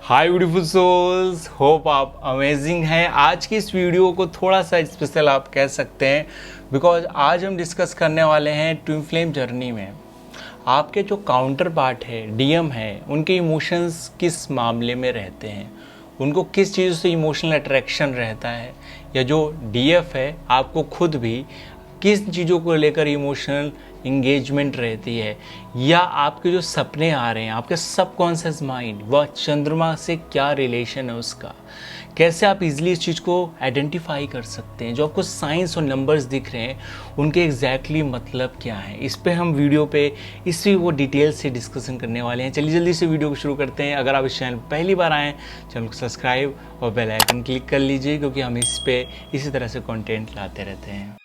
हाय beautiful souls, hope आप amazing हैं। आज की इस वीडियो को थोड़ा सा स्पेशल आप कह सकते हैं, बिकॉज आज हम डिस्कस करने वाले हैं ट्विन फ्लेम जर्नी में आपके जो काउंटर पार्ट है, डीएम है, उनके इमोशंस किस मामले में रहते हैं, उनको किस चीज़ से इमोशनल अट्रैक्शन रहता है, या जो डीएफ है आपको खुद भी किस चीज़ों को लेकर इमोशनल इंगेजमेंट रहती है, या आपके जो सपने आ रहे हैं, आपके सबकॉन्शियस माइंड वह चंद्रमा से क्या रिलेशन है उसका, कैसे आप इजीली इस चीज़ को आइडेंटिफाई कर सकते हैं। जो आपको साइंस और नंबर्स दिख रहे हैं उनके एग्जैक्टली मतलब क्या है, इस पे हम वीडियो पे इसी वो डिटेल से डिस्कशन करने वाले हैं। चलिए जल्दी से वीडियो को शुरू करते हैं। अगर आप इस चैनल पर पहली बार आएँ, चैनल को सब्सक्राइब और बेल आइकन क्लिक कर लीजिए, क्योंकि हम इस पे इसी तरह से कंटेंट लाते रहते हैं।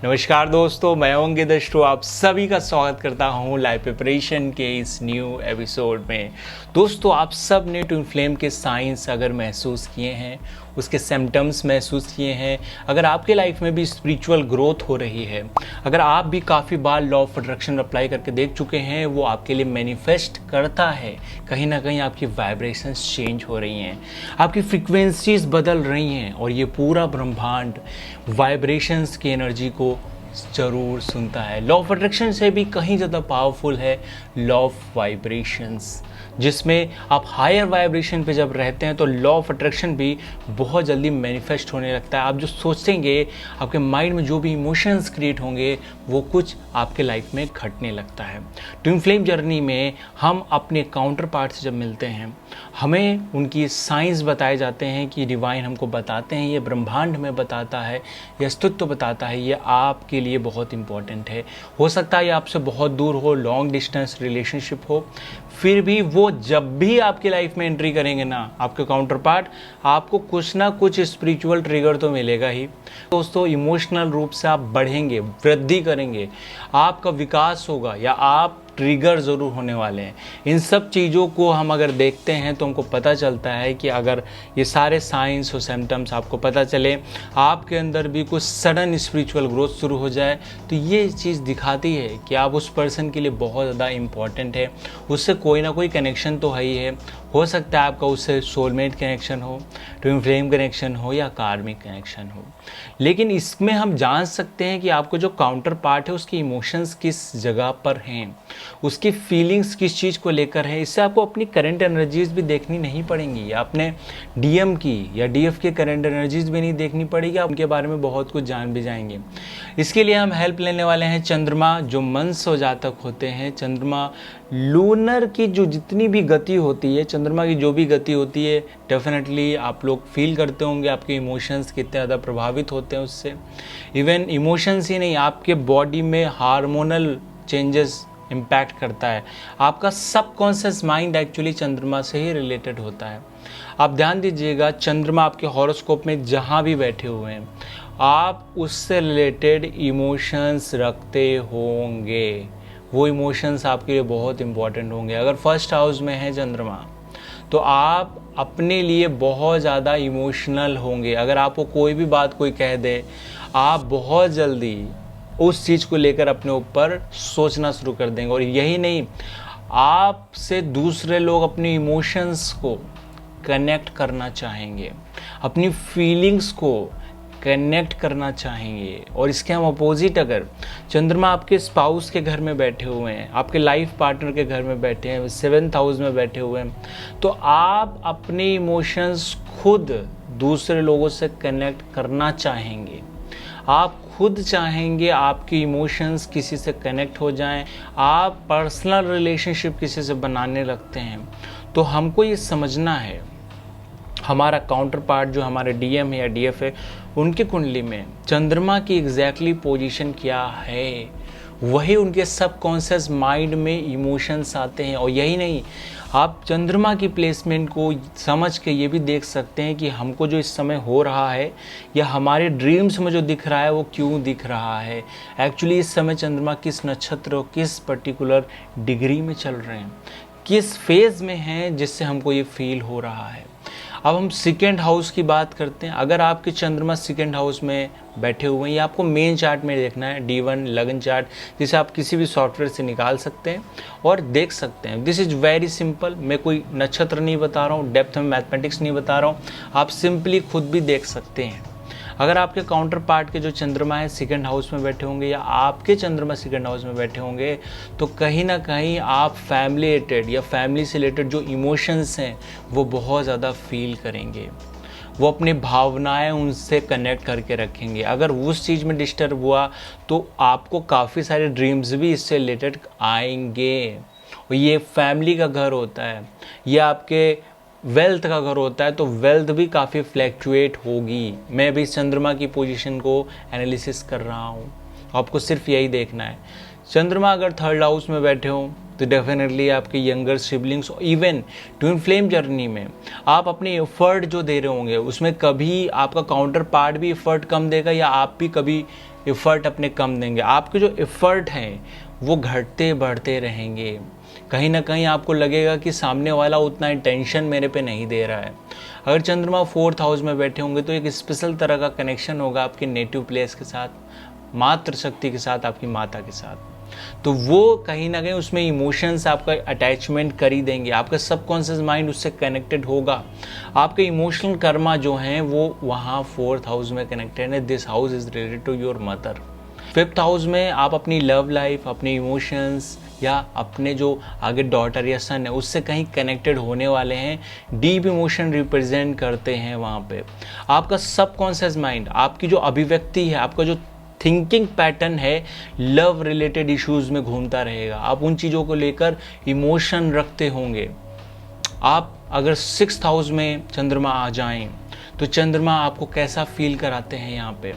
नमस्कार दोस्तों, मैं ओंगे दृष्टो आप सभी का स्वागत करता हूं लाइफ प्रिपरेशन के इस न्यू एपिसोड में। दोस्तों, आप सब ने ट्विन फ्लेम के साइंस अगर महसूस किए हैं, उसके सिम्टम्स महसूस किए हैं, अगर आपके लाइफ में भी स्पिरिचुअल ग्रोथ हो रही है, अगर आप भी काफ़ी बार लॉ ऑफ अट्रैक्शन अप्लाई करके देख चुके हैं, वो आपके लिए मैनिफेस्ट करता है, कहीं ना कहीं आपकी वाइब्रेशंस चेंज हो रही हैं, आपकी फ्रीक्वेंसीज बदल रही हैं, और ये पूरा ब्रह्मांड वाइब्रेशंस की एनर्जी को जरूर सुनता है। लॉ ऑफ अट्रैक्शन से भी कहीं ज़्यादा पावरफुल है लॉ ऑफ वाइब्रेशंस, जिसमें आप हायर वाइब्रेशन पे जब रहते हैं तो लॉ ऑफ अट्रैक्शन भी बहुत जल्दी मैनिफेस्ट होने लगता है। आप जो सोचेंगे, आपके माइंड में जो भी इमोशंस क्रिएट होंगे, वो कुछ आपके लाइफ में घटने लगता है। ट्विन फ्लेम जर्नी में हम अपने काउंटर पार्ट से जब मिलते हैं, हमें उनकी साइंस बताए जाते हैं कि डिवाइन हमको बताते हैं, ये ब्रह्मांड में बताता है, ये अस्तित्व बताता है, ये आपके लिए बहुत इंपॉर्टेंट है। हो सकता है ये आपसे बहुत दूर हो, लॉन्ग डिस्टेंस रिलेशनशिप हो, फिर भी वो जब भी आपकी लाइफ में एंट्री करेंगे ना, आपके काउंटर पार्ट, आपको कुछ ना कुछ स्पिरिचुअल ट्रिगर तो मिलेगा ही। दोस्तों, इमोशनल रूप से आप बढ़ेंगे, वृद्धि करेंगे, आपका विकास होगा, या आप ट्रिगर ज़रूर होने वाले हैं। इन सब चीज़ों को हम अगर देखते हैं तो हमको पता चलता है कि अगर ये सारे साइंस और सिम्टम्स आपको पता चले, आपके अंदर भी कुछ सडन स्पिरिचुअल ग्रोथ शुरू हो जाए, तो ये चीज़ दिखाती है कि आप उस पर्सन के लिए बहुत ज़्यादा इम्पॉर्टेंट है, उससे कोई ना कोई कनेक्शन तो है ही है। हो सकता है आपका उससे सोलमेट कनेक्शन हो, ट्विन फ्लेम कनेक्शन हो, या कार्मिक कनेक्शन हो। लेकिन इसमें हम जान सकते हैं कि आपको जो काउंटर पार्ट है उसकी इमोशंस किस जगह पर हैं, उसकी फीलिंग्स किस चीज़ को लेकर है। इससे आपको अपनी करंट एनर्जीज भी देखनी नहीं पड़ेंगी, आपने डीएम की या डीएफ की करंट एनर्जीज भी नहीं देखनी पड़ेगी, आप उनके बारे में बहुत कुछ जान भी जाएंगे। इसके लिए हम हेल्प लेने वाले हैं चंद्रमा, जो मंस और जातक होते हैं। चंद्रमा लूनर की जो जितनी भी गति होती है, चंद्रमा की जो भी गति होती है, डेफिनेटली आप लोग फील करते होंगे आपके इमोशंस कितने ज़्यादा प्रभावित होते हैं उससे। इवन इमोशंस ही नहीं, आपके बॉडी में हार्मोनल चेंजेस इम्पैक्ट करता है। आपका सबकॉन्शियस माइंड एक्चुअली चंद्रमा से ही रिलेटेड होता है। आप ध्यान दीजिएगा, चंद्रमा आपके हॉरोस्कोप में जहाँ भी बैठे हुए हैं, आप उससे रिलेटेड इमोशंस रखते होंगे। वो इमोशंस आपके लिए बहुत इंपॉर्टेंट होंगे। अगर फर्स्ट हाउस में है चंद्रमा, तो आप अपने लिए बहुत ज़्यादा इमोशनल होंगे। अगर आपको कोई भी बात कोई कह दे, आप बहुत जल्दी उस चीज़ को लेकर अपने ऊपर सोचना शुरू कर देंगे। और यही नहीं, आपसे दूसरे लोग अपने इमोशंस को कनेक्ट करना चाहेंगे, अपनी फीलिंग्स को कनेक्ट करना चाहेंगे। और इसके हम अपोजिट, अगर चंद्रमा आपके स्पाउस के घर में बैठे हुए हैं, आपके लाइफ पार्टनर के घर में बैठे हैं, 7th हाउस में बैठे हुए हैं, तो आप अपने इमोशंस खुद दूसरे लोगों से कनेक्ट करना चाहेंगे। आप खुद चाहेंगे आपके इमोशंस किसी से कनेक्ट हो जाएं, आप पर्सनल रिलेशनशिप किसी से बनाने लगते हैं। तो हमको ये समझना है, हमारा काउंटर पार्ट जो हमारे डीएम है या डीएफ है, उनकी कुंडली में चंद्रमा की एग्जैक्टली पोजीशन क्या है, वही उनके सबकॉन्शियस माइंड में इमोशंस आते हैं। और यही नहीं, आप चंद्रमा की प्लेसमेंट को समझ के ये भी देख सकते हैं कि हमको जो इस समय हो रहा है, या हमारे ड्रीम्स में जो दिख रहा है, वो क्यों दिख रहा है। एक्चुअली इस समय चंद्रमा किस नक्षत्र और किस पर्टिकुलर डिग्री में चल रहे हैं, किस फेज़ में हैं, जिससे हमको ये फील हो रहा है। अब हम सेकेंड हाउस की बात करते हैं। अगर आपके चंद्रमा सेकेंड हाउस में बैठे हुए हैं, या आपको मेन चार्ट में देखना है, D1 लगन चार्ट, जिसे आप किसी भी सॉफ्टवेयर से निकाल सकते हैं और देख सकते हैं। This is very simple. मैं कोई नक्षत्र नहीं बता रहा हूँ, डेप्थ में मैथमेटिक्स नहीं बता रहा हूँ, आप सिंपली खुद भी देख सकते हैं। अगर आपके काउंटर पार्ट के जो चंद्रमा है सेकंड हाउस में बैठे होंगे, या आपके चंद्रमा सेकंड हाउस में बैठे होंगे, तो कहीं ना कहीं आप फैमिली रिलेटेड या फैमिली से रिलेटेड जो इमोशंस हैं वो बहुत ज़्यादा फील करेंगे। वो अपनी भावनाएं उनसे कनेक्ट करके रखेंगे। अगर उस चीज़ में डिस्टर्ब हुआ तो आपको काफ़ी सारे ड्रीम्स भी इससे रिलेटेड आएंगे। और ये फैमिली का घर होता है, ये आपके वेल्थ का घर होता है, तो वेल्थ भी काफ़ी फ्लैक्चुएट होगी। मैं भी चंद्रमा की पोजीशन को एनालिसिस कर रहा हूँ, आपको सिर्फ यही देखना है। चंद्रमा अगर थर्ड हाउस में बैठे हो तो डेफिनेटली आपके younger siblings, even twin flame journey में आप अपने एफर्ट जो दे रहे होंगे उसमें कभी आपका काउंटर पार्ट भी एफर्ट कम देगा, या आप भी कभी एफर्ट अपने कम देंगे। आपके जो एफर्ट हैं वो घटते बढ़ते रहेंगे। कहीं ना कहीं आपको लगेगा कि सामने वाला उतना अटेंशन मेरे पे नहीं दे रहा है। अगर चंद्रमा फोर्थ हाउस में बैठे होंगे तो एक स्पेशल तरह का कनेक्शन होगा आपके नेटिव प्लेस के साथ, मातृ शक्ति के साथ, आपकी माता के साथ। तो वो कहीं ना कहीं उसमें इमोशंस आपका अटैचमेंट कर ही देंगे। आपका सबकॉन्शियस माइंड उससे कनेक्टेड होगा। आपके इमोशनल कर्मा जो हैं वो वहाँ फोर्थ हाउस में कनेक्टेड है। This house is related to your mother. Fifth house में आप अपनी लव लाइफ, अपने इमोशंस, या अपने जो आगे डॉटर या सन है उससे कहीं कनेक्टेड होने वाले हैं। डीप इमोशन रिप्रेजेंट करते हैं वहाँ पे। आपका सबकॉन्शियस माइंड, आपकी जो अभिव्यक्ति है, आपका जो थिंकिंग पैटर्न है, लव रिलेटेड इश्यूज में घूमता रहेगा। आप उन चीज़ों को लेकर इमोशन रखते होंगे। आप अगर सिक्स्थ हाउस में चंद्रमा आ जाएं तो चंद्रमा आपको कैसा फील कराते हैं यहाँ पे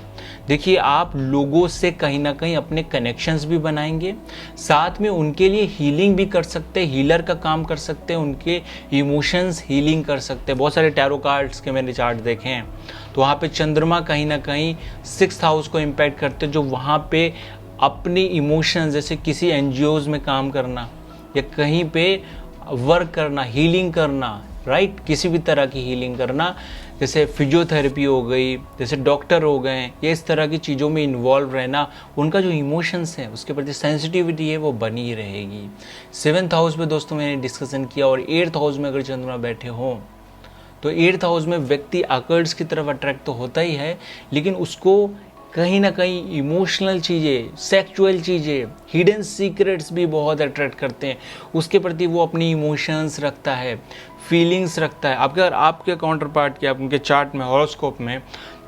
देखिए। आप लोगों से कहीं ना कहीं अपने कनेक्शंस भी बनाएंगे, साथ में उनके लिए हीलिंग भी कर सकते हैं, हीलर का काम कर सकते हैं, उनके इमोशंस हीलिंग कर सकते हैं। बहुत सारे टैरो कार्ड्स के मैंने चार्ट देखे हैं, तो वहाँ पे चंद्रमा कहीं ना कहीं सिक्स्थ हाउस को इम्पैक्ट करते हैं, जो वहाँ पे अपनी इमोशंस, जैसे किसी NGOs में काम करना या कहीं पे वर्क करना, हीलिंग करना, राइट, किसी भी तरह की हीलिंग करना, जैसे फिजियोथेरेपी हो गई, जैसे डॉक्टर हो गए, ये इस तरह की चीज़ों में इन्वॉल्व रहना, उनका जो इमोशंस है उसके प्रति सेंसिटिविटी है वो बनी ही रहेगी। सेवन्थ हाउस में दोस्तों मैंने डिस्कशन किया। और एट्थ हाउस में अगर चंद्रमा बैठे हों तो एट्थ हाउस में व्यक्ति आकर्ड्स की तरफ अट्रैक्ट तो होता ही है, लेकिन उसको कहीं ना कहीं इमोशनल चीज़ें, सेक्सुअल चीज़ें, हिडन सीक्रेट्स भी बहुत अट्रैक्ट करते हैं। उसके प्रति वो अपनी इमोशंस रखता है, फीलिंग्स रखता है। आपके काउंटर पार्ट के आपके चार्ट में, हॉरोस्कोप में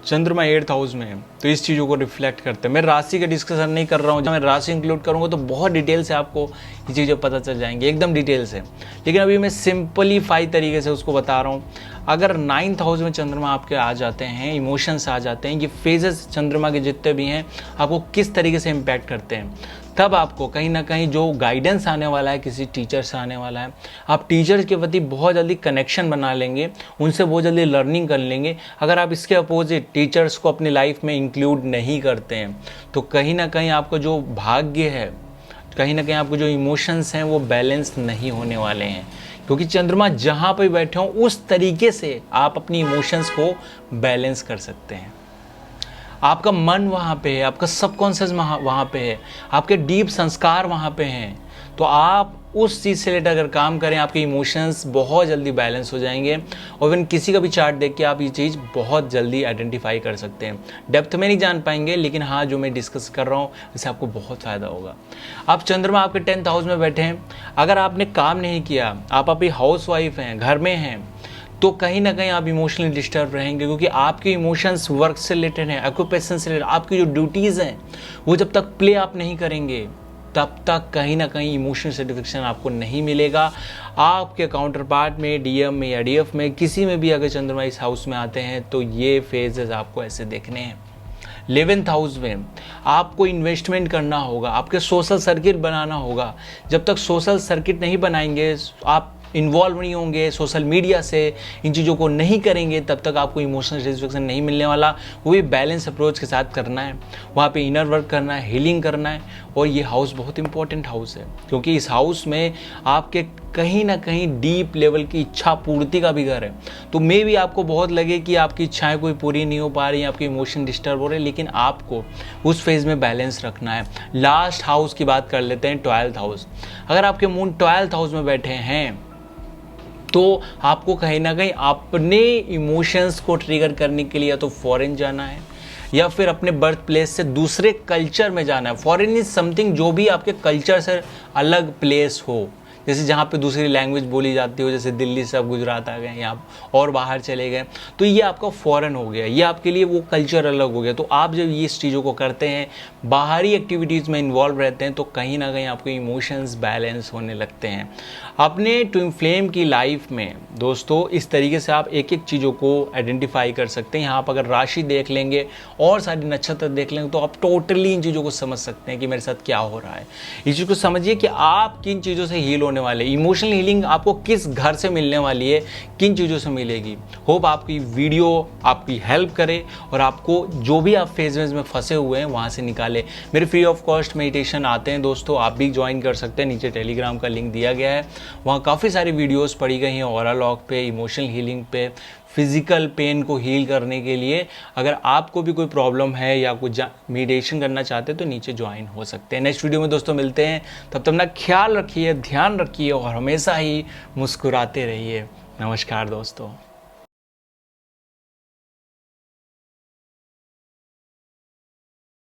चंद्रमा एट्थ हाउस में है, तो इस चीज़ों को रिफ्लेक्ट करते हैं। मैं राशि का डिस्कशन नहीं कर रहा हूँ, जब मैं राशि इंक्लूड करूँगा तो बहुत डिटेल से आपको ये चीज़ें पता चल जाएंगी, एकदम डिटेल से। लेकिन अभी मैं सिंपलीफाई तरीके से उसको बता रहा हूँ। अगर नाइन्थ हाउस में चंद्रमा आपके आ जाते हैं, इमोशंस आ जाते हैं, ये फेजेस चंद्रमा के जितने भी हैं आपको किस तरीके से इम्पैक्ट करते हैं, तब आपको कहीं ना कहीं जो गाइडेंस आने वाला है किसी टीचर से आने वाला है, आप टीचर के प्रति बहुत जल्दी कनेक्शन बना लेंगे, उनसे बहुत जल्दी लर्निंग कर लेंगे। अगर आप इसके अपोजिट टीचर्स को अपनी लाइफ में इंक्लूड नहीं करते हैं तो कहीं ना कहीं आपका जो भाग्य है, कहीं ना कहीं आपको जो इमोशंस हैं वो बैलेंस नहीं होने वाले हैं। क्योंकि चंद्रमा जहाँ पर बैठे हों उस तरीके से आप अपनी इमोशंस को बैलेंस कर सकते हैं। आपका मन वहाँ पे है, आपका सबकॉन्शियस वहाँ पे है, आपके डीप संस्कार वहाँ पे हैं, तो आप उस चीज़ से रिलेटेड अगर काम करें आपके इमोशंस बहुत जल्दी बैलेंस हो जाएंगे। और इवन किसी का भी चार्ट देख के आप ये चीज़ बहुत जल्दी आइडेंटिफाई कर सकते हैं। डेप्थ में नहीं जान पाएंगे, लेकिन हाँ जो मैं डिस्कस कर रहा हूँ इससे आपको बहुत फ़ायदा होगा। आप चंद्रमा आपके 10th हाउस में बैठे हैं, अगर आपने काम नहीं किया, आप अभी हाउस वाइफ हैं, घर में हैं, तो कहीं ना कहीं आप इमोशनली डिस्टर्ब रहेंगे, क्योंकि आपके इमोशंस वर्क से रिलेटेड हैं, ऑक्यूपेशन से रिलेटेड। आपकी जो ड्यूटीज़ हैं वो जब तक प्ले आप नहीं करेंगे तब तक कहीं ना कहीं इमोशनल सेटिस्फेक्शन आपको नहीं मिलेगा। आपके काउंटर पार्ट में, DM में या DF में, किसी में भी अगर चंद्रमा इस हाउस में आते हैं तो ये फेजेस आपको ऐसे देखने हैं। 11th हाउस में आपको इन्वेस्टमेंट करना होगा, आपके सोशल सर्किट बनाना होगा। जब तक सोशल सर्किट नहीं बनाएंगे आप इन्वॉल्व नहीं होंगे सोशल मीडिया से, इन चीज़ों को नहीं करेंगे, तब तक आपको इमोशनल सेटिस्फेक्शन नहीं मिलने वाला। वो भी बैलेंस अप्रोच के साथ करना है, वहाँ पे इनर वर्क करना है, हीलिंग करना है। और ये हाउस बहुत इंपॉर्टेंट हाउस है, क्योंकि इस हाउस में आपके कहीं ना कहीं डीप लेवल की इच्छा पूर्ति का भी घर है। तो मे भी आपको बहुत लगे कि आपकी इच्छाएं कोई पूरी नहीं हो पा रही, आपके इमोशन डिस्टर्ब हो रहे हैं, लेकिन आपको उस फेज में बैलेंस रखना है। लास्ट हाउस की बात कर लेते हैं, 12th हाउस। अगर आपके मून 12th हाउस में बैठे हैं तो आपको कहीं ना कहीं अपने इमोशंस को ट्रिगर करने के लिए या तो फॉरेन जाना है या फिर अपने बर्थ प्लेस से दूसरे कल्चर में जाना है। फॉरेन इज समथिंग जो भी आपके कल्चर से अलग प्लेस हो, जैसे जहाँ पे दूसरी लैंग्वेज बोली जाती हो, जैसे दिल्ली से आप गुजरात आ गए या और बाहर चले गए, तो ये आपका फॉरेन हो गया, ये आपके लिए वो कल्चर अलग हो गया। तो आप जब ये इस चीज़ों को करते हैं, बाहरी एक्टिविटीज़ में इन्वॉल्व रहते हैं, तो कहीं ना कहीं आपके इमोशंस बैलेंस होने लगते हैं। अपने ट्विन फ्लेम की लाइफ में दोस्तों इस तरीके से आप एक एक चीज़ों को आइडेंटिफाई कर सकते हैं। यहाँ आप अगर राशि देख लेंगे और सारी नक्षत्र देख लेंगे तो आप टोटली इन चीज़ों को समझ सकते हैं कि मेरे साथ क्या हो रहा है। इस चीज़ को समझिए कि आप किन चीज़ों से हील होने वाले, इमोशनल हीलिंग आपको किस घर से मिलने वाली है, किन चीज़ों से मिलेगी। होप आपकी वीडियो आपकी हेल्प करे और आपको जो भी आप फेजेस में फंसे हुए हैं वहाँ से निकाले। मेरे फ्री ऑफ कॉस्ट मेडिटेशन आते हैं दोस्तों, आप भी ज्वाइन कर सकते हैं, नीचे टेलीग्राम का लिंक दिया गया है, वहाँ काफ़ी सारी वीडियोस पड़ी गई हैं ऑरा लॉक पे, इमोशनल हीलिंग पे, फिजिकल पेन को हील करने के लिए। अगर आपको भी कोई प्रॉब्लम है या कुछ मेडिटेशन करना चाहते हैं तो नीचे ज्वाइन हो सकते हैं। नेक्स्ट वीडियो में दोस्तों मिलते हैं, तब तक अपना ख्याल रखिए, ध्यान रखिए और हमेशा ही मुस्कुराते रहिए। नमस्कार दोस्तों।